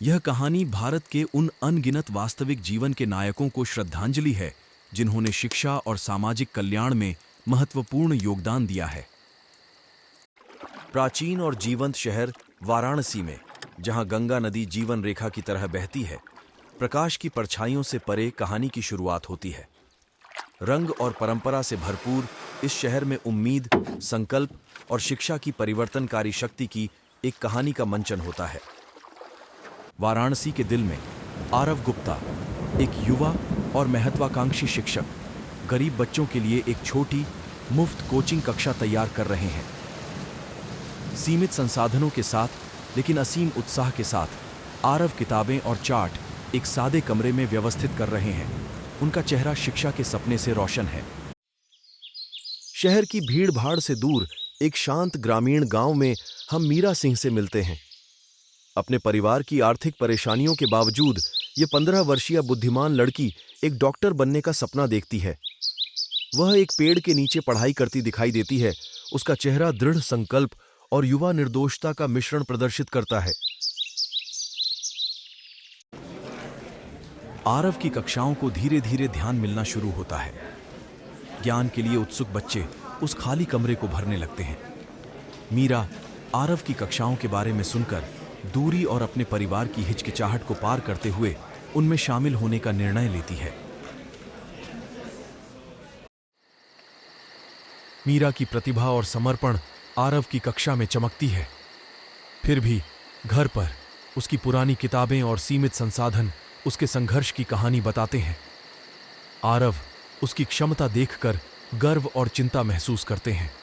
यह कहानी भारत के उन अनगिनत वास्तविक जीवन के नायकों को श्रद्धांजलि है जिन्होंने शिक्षा और सामाजिक कल्याण में महत्वपूर्ण योगदान दिया है। प्राचीन और जीवंत शहर वाराणसी में, जहां गंगा नदी जीवन रेखा की तरह बहती है, प्रकाश की परछाइयों से परे कहानी की शुरुआत होती है। रंग और परंपरा से भरपूर इस शहर में उम्मीद, संकल्प और शिक्षा की परिवर्तनकारी शक्ति की एक कहानी का मंचन होता है। वाराणसी के दिल में आरव गुप्ता, एक युवा और महत्वाकांक्षी शिक्षक, गरीब बच्चों के लिए एक छोटी मुफ्त कोचिंग कक्षा तैयार कर रहे हैं। सीमित संसाधनों के साथ लेकिन असीम उत्साह के साथ आरव किताबें और चार्ट एक सादे कमरे में व्यवस्थित कर रहे हैं। उनका चेहरा शिक्षा के सपने से रोशन है। शहर की भीड़-भाड़ से दूर एक शांत ग्रामीण गांव में हम मीरा सिंह से मिलते हैं। अपने परिवार की आर्थिक परेशानियों के बावजूद ये 15 वर्षीय बुद्धिमान लड़की एक डॉक्टर बनने का सपना देखती है। वह एक पेड़ के नीचे पढ़ाई करती दिखाई देती है। उसका चेहरा दृढ़ संकल्प और युवा निर्दोषता का मिश्रण प्रदर्शित करता है। आरव की कक्षाओं को धीरे धीरे ध्यान मिलना शुरू होता है। ज्ञान के लिए उत्सुक बच्चे उस खाली कमरे को भरने लगते हैं। मीरा आरव की कक्षाओं के बारे में सुनकर दूरी और अपने परिवार की हिचकिचाहट को पार करते हुए उनमें शामिल होने का निर्णय लेती है। मीरा की प्रतिभा और समर्पण आरव की कक्षा में चमकती है। फिर भी घर पर उसकी पुरानी किताबें और सीमित संसाधन उसके संघर्ष की कहानी बताते हैं। आरव उसकी क्षमता देखकर गर्व और चिंता महसूस करते हैं।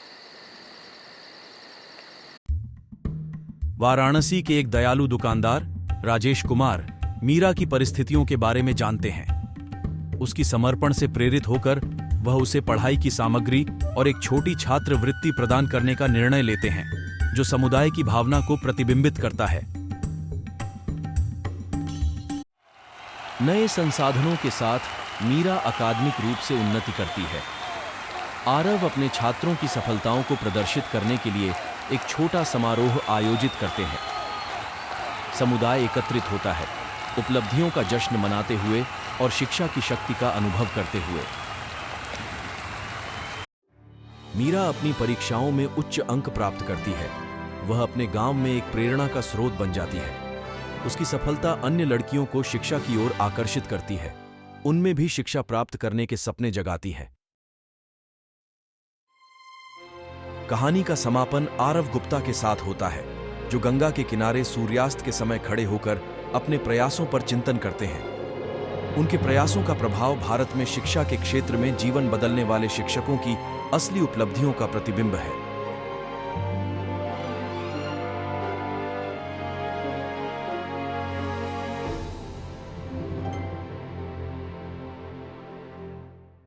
वाराणसी के एक दयालु दुकानदार राजेश कुमार मीरा की परिस्थितियों के बारे में जानते हैं। उसकी समर्पण से प्रेरित होकर वह उसे पढ़ाई की सामग्री और एक छोटी छात्रवृत्ति प्रदान करने का निर्णय लेते हैं, जो समुदाय की भावना को प्रतिबिंबित करता है। नए संसाधनों के साथ मीरा अकादमिक रूप से उन्नति करती है। आरव अपने छात्रों की सफलताओं को प्रदर्शित करने के लिए एक छोटा समारोह आयोजित करते हैं। समुदाय एकत्रित होता है, उपलब्धियों का जश्न मनाते हुए और शिक्षा की शक्ति का अनुभव करते हुए। मीरा अपनी परीक्षाओं में उच्च अंक प्राप्त करती है। वह अपने गांव में एक प्रेरणा का स्रोत बन जाती है। उसकी सफलता अन्य लड़कियों को शिक्षा की ओर आकर्षित करती है। उनमें भी शिक्षा प्राप्त करने के सपने जगाती है। कहानी का समापन आरव गुप्ता के साथ होता है, जो गंगा के किनारे सूर्यास्त के समय खड़े होकर अपने प्रयासों पर चिंतन करते हैं। उनके प्रयासों का प्रभाव भारत में शिक्षा के क्षेत्र में जीवन बदलने वाले शिक्षकों की असली उपलब्धियों का प्रतिबिंब है।